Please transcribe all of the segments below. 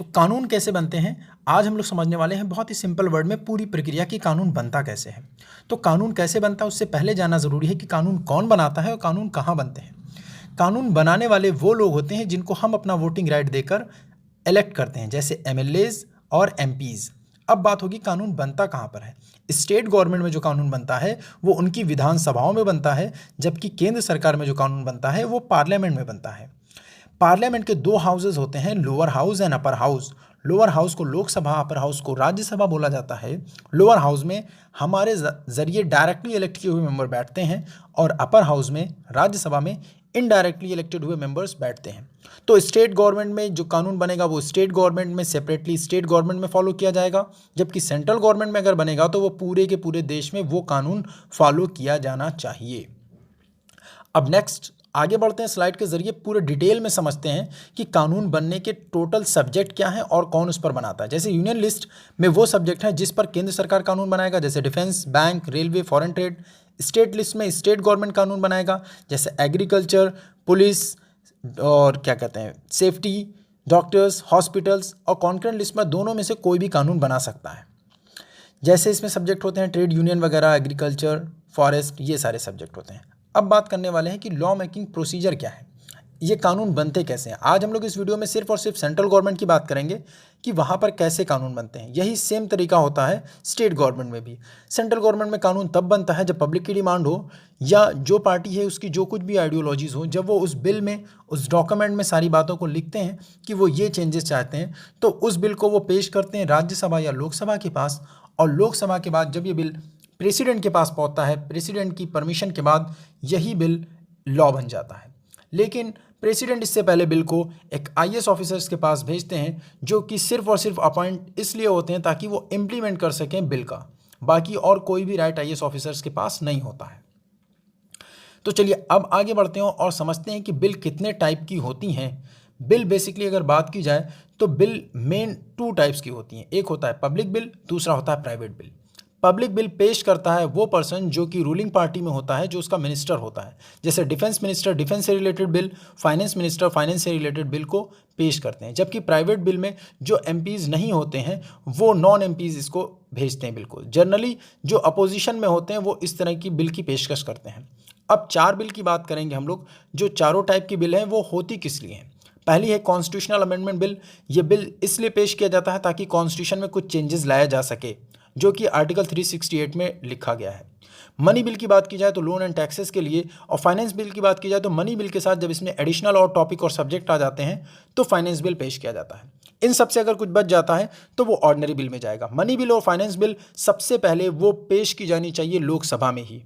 तो कानून कैसे बनते हैं आज हम लोग समझने वाले हैं बहुत ही सिंपल वर्ड में पूरी प्रक्रिया कि कानून बनता कैसे है। तो कानून कैसे बनता है उससे पहले जानना ज़रूरी है कि कानून कौन बनाता है और कानून कहाँ बनते हैं। कानून बनाने वाले वो लोग होते हैं जिनको हम अपना वोटिंग राइट देकर इलेक्ट करते हैं, जैसे एमएलएज और एमपीज। अब बात होगी कानून बनता कहाँ पर है। स्टेट गवर्नमेंट में जो कानून बनता है वो उनकी विधानसभाओं में बनता है, जबकि केंद्र सरकार में जो कानून बनता है वो पार्लियामेंट में बनता है। पार्लियामेंट के दो हाउसेज होते हैं, lower house and upper house. Lower house को लोकसभा, अपर हाउस को राज्यसभा बोला जाता है। लोअर हाउस में हमारे जरिए डायरेक्टली इलेक्ट किए हुए मेंबर बैठते हैं और अपर हाउस में, राज्यसभा में, इनडायरेक्टली इलेक्टेड हुए मेंबर्स बैठते हैं। तो स्टेट गवर्नमेंट में जो कानून बनेगा वो स्टेट गवर्नमेंट में सेपरेटली स्टेट गवर्नमेंट में फॉलो किया जाएगा, जबकि सेंट्रल गवर्नमेंट में अगर बनेगा तो वो पूरे के पूरे देश में वो कानून फॉलो किया जाना चाहिए। अब नेक्स्ट आगे बढ़ते हैं, स्लाइड के जरिए पूरे डिटेल में समझते हैं कि कानून बनने के टोटल सब्जेक्ट क्या हैं और कौन उस पर बनाता है। जैसे यूनियन लिस्ट में वो सब्जेक्ट हैं जिस पर केंद्र सरकार कानून बनाएगा, जैसे defence, bank, railway, foreign trade. State list में स्टेट गवर्नमेंट कानून बनाएगा, जैसे एग्रीकल्चर, पुलिस और क्या कहते हैं, सेफ्टी, डॉक्टर्स, हॉस्पिटल्स। और कॉन्करेंट लिस्ट में दोनों में से कोई भी कानून बना सकता है। जैसे इसमें सब्जेक्ट होते हैं ट्रेड यूनियन वगैरह, एग्रीकल्चर, फॉरेस्ट, ये सारे सब्जेक्ट होते हैं। अब बात करने वाले हैं कि लॉ मेकिंग प्रोसीजर क्या है, ये कानून बनते कैसे हैं। आज हम लोग इस वीडियो में सिर्फ और सिर्फ सेंट्रल गवर्नमेंट की बात करेंगे कि वहाँ पर कैसे कानून बनते हैं। यही सेम तरीका होता है स्टेट गवर्नमेंट में भी। सेंट्रल गवर्नमेंट में कानून तब बनता है जब पब्लिक की डिमांड हो या जो पार्टी है उसकी जो कुछ भी आइडियोलॉजीज़ हो, जब वो उस बिल में, उस डॉक्यूमेंट में सारी बातों को लिखते हैं कि वो ये चेंजेस चाहते हैं, तो उस बिल को वो पेश करते हैं राज्यसभा या लोकसभा के पास। और लोकसभा के बाद जब ये बिल प्रेसिडेंट के पास पहुंचता है, प्रेसिडेंट की परमिशन के बाद यही बिल लॉ बन जाता है। लेकिन प्रेसिडेंट इससे पहले बिल को एक आईएएस ऑफिसर्स के पास भेजते हैं, जो कि सिर्फ और सिर्फ अपॉइंट इसलिए होते हैं ताकि वो इम्प्लीमेंट कर सकें बिल का। बाकी और कोई भी राइट आईएएस ऑफिसर्स के पास नहीं होता है। तो चलिए अब आगे बढ़ते हैं और समझते हैं कि बिल कितने टाइप की होती हैं। बिल बेसिकली अगर बात की जाए तो बिल मेन 2 टाइप्स की होती हैं। एक होता है पब्लिक बिल, दूसरा होता है प्राइवेट बिल। पब्लिक बिल पेश करता है वो पर्सन जो कि रूलिंग पार्टी में होता है, जो उसका मिनिस्टर होता है। जैसे डिफेंस मिनिस्टर डिफेंस से related bill, finance minister finance से रिलेटेड बिल को पेश करते हैं। जबकि प्राइवेट बिल में जो एमपीज़ नहीं होते हैं वो नॉन एमपीज़ इसको भेजते हैं बिल को। जनरली जो अपोजिशन में होते हैं वो इस तरह की बिल की पेशकश करते हैं। अब 4 बिल की बात करेंगे हम लोग। जो चारों टाइप की बिल हैं वो होती किस लिए हैं। पहली है कॉन्स्टिट्यूशनल अमेंडमेंट बिल। ये बिल इसलिए पेश किया जाता है ताकि कॉन्स्टिट्यूशन में कुछ चेंजेस लाया जा सके, जो कि आर्टिकल 368 में लिखा गया है। मनी बिल की बात की जाए तो लोन एंड टैक्सेस के लिए, और फाइनेंस बिल की बात की जाए तो मनी बिल के साथ जब इसमें एडिशनल और टॉपिक और सब्जेक्ट आ जाते हैं तो फाइनेंस बिल पेश किया जाता है। इन सबसे अगर कुछ बच जाता है तो वो ऑर्डिनरी बिल में जाएगा। मनी बिल और फाइनेंस बिल सबसे पहले वो पेश की जानी चाहिए लोकसभा में ही।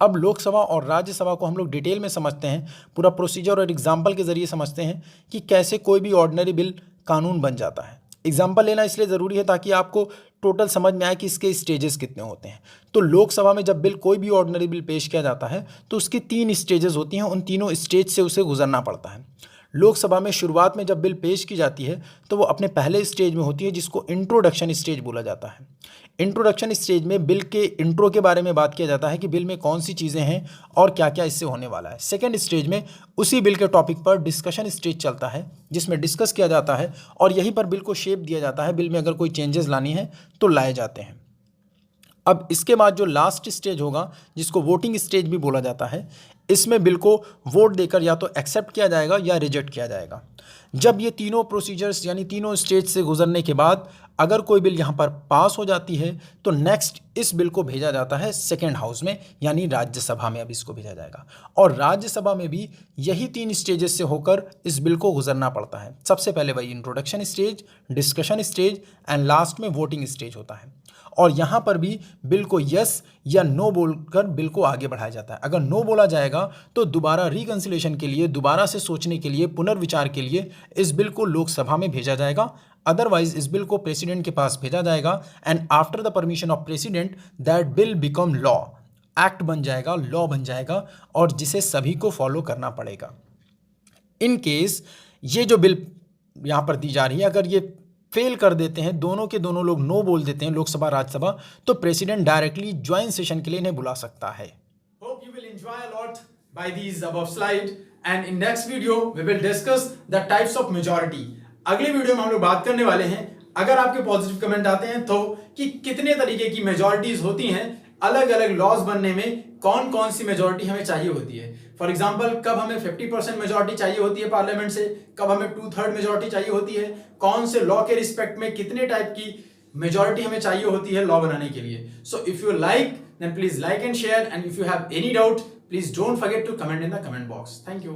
अब लोकसभा और राज्यसभा को हम लोग डिटेल में समझते हैं, पूरा प्रोसीजर और एग्जाम्पल के जरिए समझते हैं कि कैसे कोई भी ऑर्डिनरी बिल कानून बन जाता है। एग्जाम्पल लेना इसलिए ज़रूरी है ताकि आपको टोटल समझ में आए कि इसके स्टेजेस कितने होते हैं। तो लोकसभा में जब बिल, कोई भी ऑर्डिनरी बिल पेश किया जाता है तो उसकी 3 स्टेजेस होती हैं। उन तीनों स्टेज से उसे गुजरना पड़ता है। लोकसभा में शुरुआत में जब बिल पेश की जाती है तो वो अपने पहले स्टेज में होती है, जिसको इंट्रोडक्शन स्टेज बोला जाता है। इंट्रोडक्शन स्टेज में बिल के इंट्रो के बारे में बात किया जाता है कि बिल में कौन सी चीज़ें हैं और क्या क्या इससे होने वाला है। सेकेंड स्टेज में उसी बिल के टॉपिक पर डिस्कशन स्टेज चलता है, जिसमें डिस्कस किया जाता है और यहीं पर बिल को शेप दिया जाता है। बिल में अगर कोई चेंजेस लानी है तो लाए जाते हैं। अब इसके बाद जो लास्ट स्टेज होगा, जिसको वोटिंग स्टेज भी बोला जाता है, इसमें बिल को वोट देकर या तो एक्सेप्ट किया जाएगा या रिजेक्ट किया जाएगा। जब ये तीनों प्रोसीजर्स यानी तीनों स्टेज से गुजरने के बाद अगर कोई बिल यहाँ पर पास हो जाती है तो नेक्स्ट इस बिल को भेजा जाता है सेकेंड हाउस में, यानी राज्यसभा में अब इसको भेजा जाएगा। और राज्यसभा में भी यही 3 स्टेजेस से होकर इस बिल को गुजरना पड़ता है। सबसे पहले वही introduction stage, discussion stage and last में वोटिंग स्टेज होता है। और यहाँ पर भी बिल को यस या नो बोलकर बिल को आगे बढ़ाया जाता है। अगर नो बोला जाएगा तो दोबारा रिकंसिलेशन के लिए, दोबारा से सोचने के लिए, पुनर्विचार के लिए इस बिल को लोकसभा में भेजा जाएगा। अदरवाइज इस बिल को प्रेसिडेंट के पास भेजा जाएगा and after the permission of president that bill become law. Act बन जाएगा, लॉ बन जाएगा और जिसे सभी को फॉलो करना पड़ेगा। इन केस ये जो बिल यहाँ पर दी जा रही है, अगर ये फेल कर देते हैं, दोनों के दोनों लोग नो बोल देते हैं, लोकसभा राज्यसभा, तो प्रेसिडेंट डायरेक्टली ज्वाइंट सेशन के लिए इन्हें बुला सकता है। Hope you will enjoy a lot by these above slide, and in next video we will discuss the types of majority. अगले वीडियो में हम लोग बात करने वाले हैं, अगर आपके पॉजिटिव कमेंट आते हैं तो, कि कितने तरीके की मेजॉरिटीज होती हैं, अलग अलग लॉज बनने में कौन कौन सी मेजॉरिटी हमें चाहिए होती है। फॉर एग्जाम्पल, कब हमें 50% मेजॉरिटी चाहिए होती है पार्लियामेंट से, कब हमें 2/3 मेजॉरिटी चाहिए होती है, कौन से लॉ के रिस्पेक्ट में कितने टाइप की मेजॉरिटी हमें चाहिए होती है लॉ बनाने के लिए। So if you like, then please like and share, and if you have any doubt, please don't forget to comment in the comment box. Thank you.